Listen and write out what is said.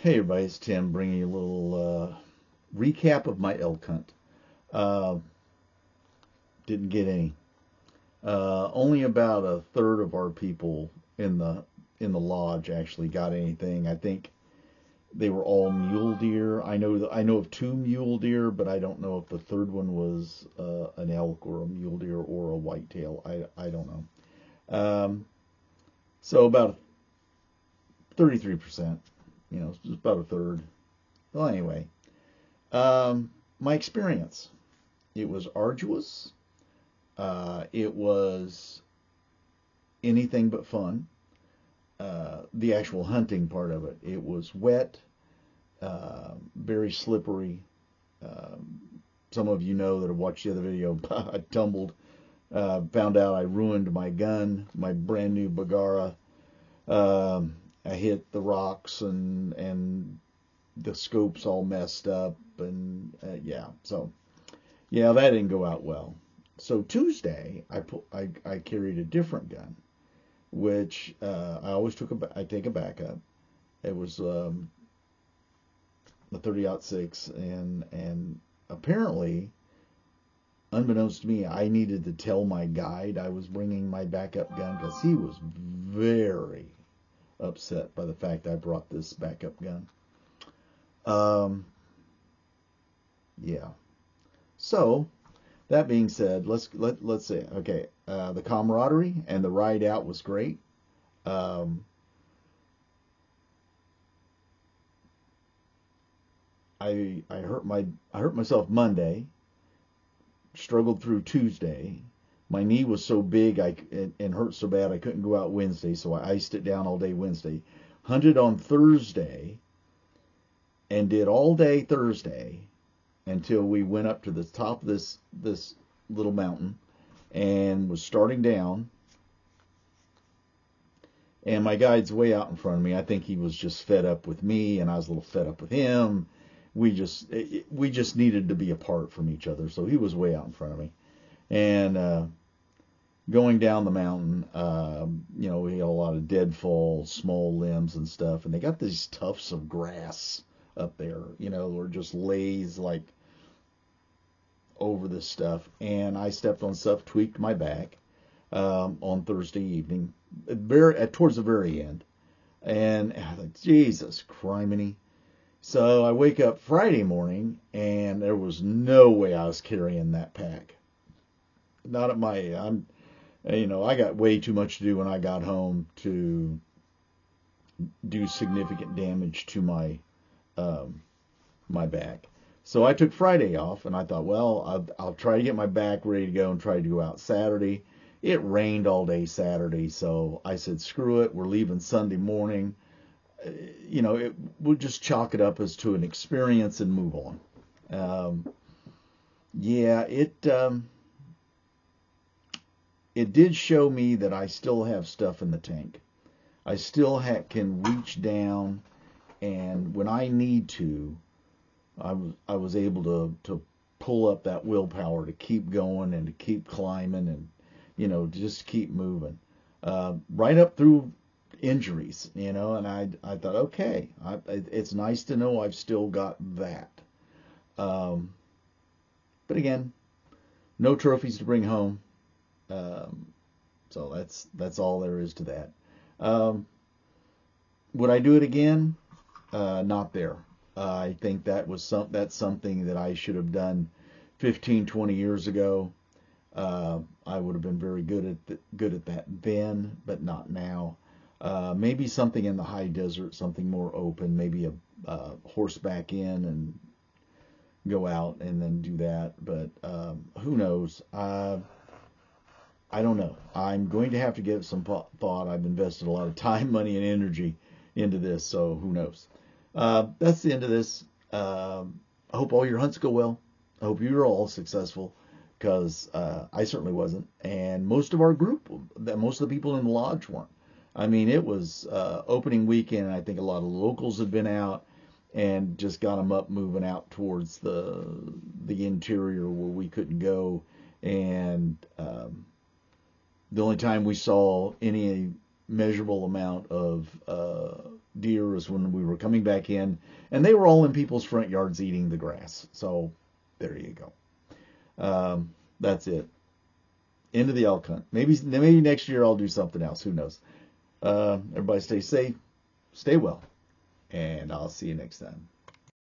Hey everybody, it's Tim bringing you a little recap of my elk hunt. Uh, didn't get any. Only about a third of our people in the lodge actually got anything. I think they were all mule deer. I know of two mule deer, but I don't know if the third one was an elk or a mule deer or a whitetail. I don't know. Um, so about 33%. Just about a third. Well, anyway, my experience. It was arduous. It was anything but fun. The actual hunting part of it. It was wet, very slippery. Some of you know that have watched the other video. I tumbled. Found out I ruined my gun, my brand new Bagara. I hit the rocks and the scope's all messed up and yeah. So yeah, that didn't go out well. So Tuesday, I carried a different gun, which I always I take a backup. It was a 30-06, and apparently, unbeknownst to me, I needed to tell my guide I was bringing my backup gun because he was very upset by the fact I brought this backup gun. Um, yeah. So that being said, let's say okay, the camaraderie and the ride out was great. Um, I hurt myself Monday, struggled through Tuesday. My knee was so big and hurt so bad I couldn't go out Wednesday, so I iced it down all day Wednesday. Hunted on Thursday and did all day Thursday until we went up to the top of this little mountain and was starting down. And my guide's way out in front of me. I think he was just fed up with me, and I was a little fed up with him. We just needed to be apart from each other. So he was way out in front of me, and going down the mountain, we had a lot of deadfall, small limbs and stuff, and they got these tufts of grass up there, or just lays like over this stuff. And I stepped on stuff, tweaked my back on Thursday evening, towards the very end. And I thought, Jesus criminy. So I wake up Friday morning, and there was no way I was carrying that pack. Not at my, I got way too much to do when I got home to do significant damage to my back. So I took Friday off, and I thought, well, I'll try to get my back ready to go and try to go out Saturday. It rained all day Saturday, so I said, screw it, we're leaving Sunday morning. We'll just chalk it up as to an experience and move on. Yeah, it did show me that I still have stuff in the tank. I still can reach down, and when I need to, I was able to pull up that willpower to keep going and to keep climbing and just keep moving right up through injuries, and I thought, okay, it's nice to know I've still got that. Um, but again, no trophies to bring home. Um, so that's all there is to that. Um, would I do it again? Not there. I think that's something that I should have done 15, 20 years ago. I would have been very good at that then, but not now. Maybe something in the high desert, something more open, maybe a horseback in and go out and then do that. But who knows? I don't know. I'm going to have to give some thought. I've invested a lot of time, money, and energy into this, so who knows? That's the end of this. I hope all your hunts go well. I hope you're all successful because I certainly wasn't. And most of our group, most of the people in the lodge weren't. I mean, it was opening weekend. I think a lot of locals had been out and just got them up moving out towards the interior where we couldn't go. And the only time we saw any measurable amount of deer was when we were coming back in, and they were all in people's front yards eating the grass. So there you go. That's it. Into the elk hunt. Maybe next year I'll do something else. Who knows? Everybody stay safe, stay well, and I'll see you next time.